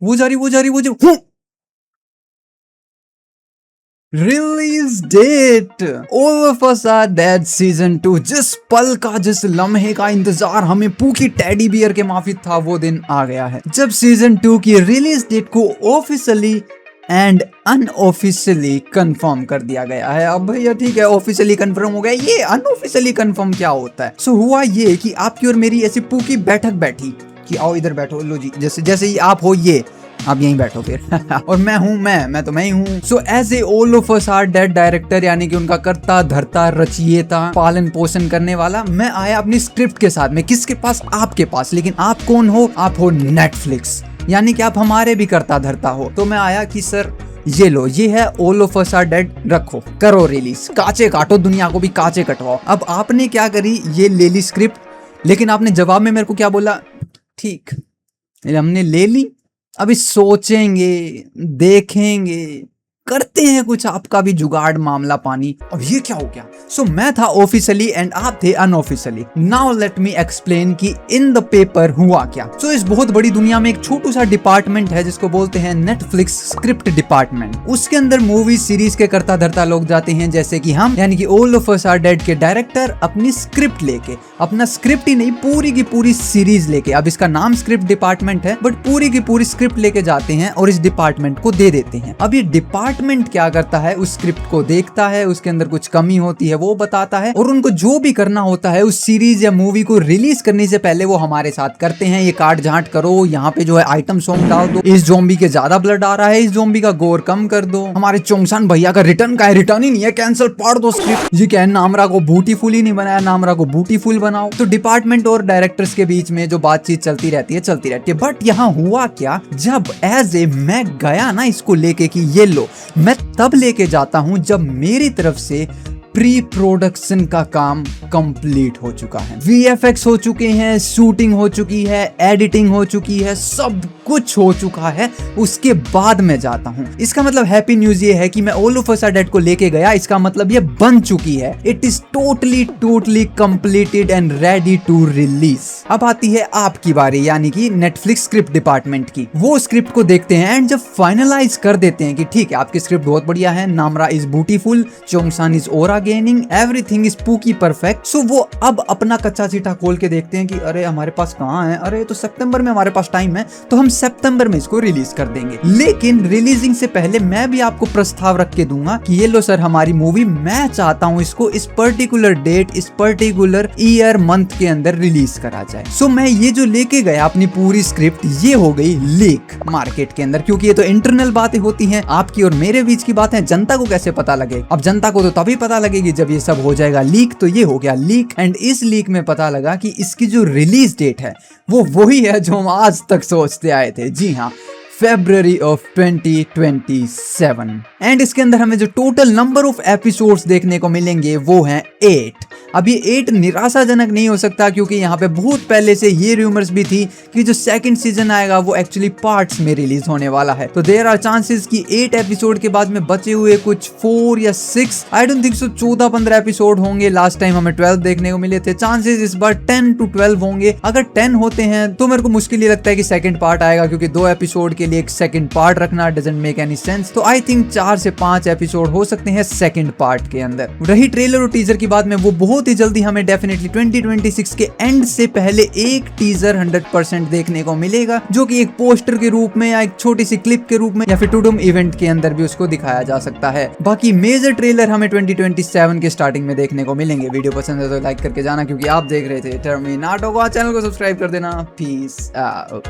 वो जा रही release date All of Us Are Dead season 2। जिस पल का, जिस लम्हे का इंतजार हमें पूकी टेडी बियर के माफी था, वो दिन आ गया है जब सीजन 2 की रिलीज डेट को ऑफिशियली एंड अनऑफिशियली कंफर्म कर दिया गया है। अब भैया ठीक है, ऑफिशियली कंफर्म हो गया, ये अनऑफिशियली कंफर्म क्या होता है? सो हुआ ये कि आपकी और मेरी ऐसी पूकी बैठक बैठी कि आओ इधर बैठो, लो जी, जैसे जैसे ही आप हो ये आप यहीं बैठो फिर और मैं हूँ, मैं तो मैं ही हूँ। So as a All of Us Are Dead director, यानी कि उनका कर्ता धर्ता रचयिता पालन पोषण करने वाला, मैं आया अपनी स्क्रिप्ट के साथ में। किसके पास? आपके पास। लेकिन आप कौन हो? आप हो नेटफ्लिक्स, यानी कि आप हमारे भी कर्ता धर्ता हो। तो मैं आया कि सर ये लो, ये है All of Us Are Dead, रखो, करो रिलीज, कांचे काटो, दुनिया को भी कांचे कटवाओ। अब आपने क्या करी, ये ले ली स्क्रिप्ट, लेकिन आपने जवाब में मेरे को क्या बोला? ठीक, हमने ले ली, अभी सोचेंगे, देखेंगे, करते हैं कुछ, आपका भी जुगाड़ मामला पानी। अब ये क्या हो गया? सो मैं था ऑफिशियली एंड आप थे unofficially. Now let me explain कि इन द पेपर हुआ क्या। सो इस बहुत बड़ी दुनिया में एक छोटू सा डिपार्टमेंट है जिसको बोलते हैं नेटफ्लिक्स स्क्रिप्ट डिपार्टमेंट। उसके अंदर मूवी सीरीज के करता धरता लोग जाते हैं, जैसे कि हम, यानी कि All of Us Are Dead के डायरेक्टर अपनी स्क्रिप्ट लेके, अपना स्क्रिप्ट ही नहीं पूरी की पूरी सीरीज लेके, अब इसका नाम स्क्रिप्ट डिपार्टमेंट है बट पूरी की पूरी स्क्रिप्ट लेके जाते हैं और इस डिपार्टमेंट को दे देते हैं। अब ये डिपार्टमेंट क्या करता है, उस स्क्रिप्ट को देखता है, उसके अंदर कुछ कमी होती है वो बताता है, और उनको जो भी करना होता है उस सीरीज या मूवी को रिलीज करने से पहले वो हमारे साथ करते हैं। ये काट झांट करो, यहाँ पे जो है आइटम सॉन्ग डाल दो, इस ज़ॉम्बी के ज्यादा ब्लड आ रहा है, इस ज़ॉम्बी का गोर कम कर दो, हमारे चोंगसान भैया का रिटर्न का है, रिटर्न ही नहीं है, कैंसिल, पाड़ दो स्क्रिप्ट। ये क्या है, नामरा को ब्यूटीफुल ही नहीं बनाया, नामरा को ब्यूटीफुल बनाओ। तो डिपार्टमेंट और डायरेक्टर्स के बीच में जो बातचीत चलती रहती है। बट यहाँ हुआ क्या, जब एज ए मैं गया ना इसको लेके कि ये लो, मैं तब लेके जाता हूं जब मेरी तरफ से प्री प्रोडक्शन का काम कंप्लीट हो चुका है, VFX हो चुके हैं, शूटिंग हो चुकी है, एडिटिंग हो चुकी है, सब कुछ हो चुका है, उसके बाद मैं जाता हूं। इसका मतलब हैप्पी न्यूज ये है कि मैं All of Us Are Dead को लेके गया, इसका मतलब ये बन चुकी है, it is totally completed and ready to release. अब आती है आपकी बारी, यानी कि नेटफ्लिक्स स्क्रिप्ट डिपार्टमेंट की। वो स्क्रिप्ट को देखते हैं एंड जब फाइनलाइज कर देते हैं कि ठीक है आपकी स्क्रिप्ट बहुत बढ़िया है, Namra is beautiful, Cheongsan is aura gaining, everything is pookie perfect. So वो अब अपना कच्चा चीटा खोल के देखते हैं कि अरे हमारे पास कहाँ है, अरे तो सितंबर में हमारे पास टाइम है, तो हम सितंबर में इसको रिलीज कर देंगे। लेकिन रिलीजिंग से पहले मैं भी आपको प्रस्ताव रख के दूंगा कि ये लो सर हमारी मूवी, मैं चाहता हूँ इसको इस पर्टिकुलर डेट, इस पर्टिकुलर ईयर मंथ के अंदर रिलीज करा जाए। सो मैं ये जो लेके गया अपनी पूरी स्क्रिप्ट, ये हो गई लीक मार्केट के अंदर, क्योंकि ये तो इंटरनल बातें होती हैं, आपकी और मेरे बीच की बात है, जनता को कैसे पता लगे? अब जनता को तो तभी पता लगेगी जब ये सब हो जाएगा लीक। तो ये हो गया लीक एंड इस लीक में पता लगा कि इसकी जो रिलीज डेट है वो वही है जो हम आज तक सोचते आए थे। जी हाँ, February of 2027। एंड इसके अंदर हमें जो टोटल नंबर ऑफ एपिसोड्स देखने को मिलेंगे वो हैं 8। अब ये 8 निराशाजनक नहीं हो सकता, क्योंकि यहाँ पे बहुत पहले से ये रूमर्स भी थी कि जो सेकंड सीजन आएगा वो एक्चुअली पार्ट्स में रिलीज होने वाला है। तो देयर आर चांसेस कि 8 एपिसोड के बाद में बचे हुए कुछ 4 या 6, I don't think so 14-15 episode होंगे। लास्ट टाइम हमें 12 देखने को मिले थे, चांसेस इस बार 10 to 12 होंगे। अगर 10 होते हैं तो मेरे को मुश्किल ही लगता है कि सेकंड पार्ट आएगा, क्योंकि 2 एपिसोड के लिए एक सेकंड पार्ट रखना डजंट मेक एनी सेंस। तो आई थिंक 4 से 5 एपिसोड हो सकते हैं सेकंड पार्ट के अंदर। रही ट्रेलर और टीजर की बात में, वो बहुत ही जल्दी हमें डेफिनेटली 2026 के एंड से पहले एक टीजर 100% देखने को मिलेगा, जो कि एक पोस्टर के रूप में या एक छोटी सी क्लिप के रूप में या फिर टूडूम इवेंट के अंदर भी उसको दिखाया जा सकता है। बाकी मेजर ट्रेलर हमें 2027 के स्टार्टिंग में देखने को मिलेंगे। वीडियो पसंद है तो लाइक करके जाना, क्योंकि आप देख रहे थे टर्मिनाटो को। चैनल को सब्सक्राइब कर देना। Peace out.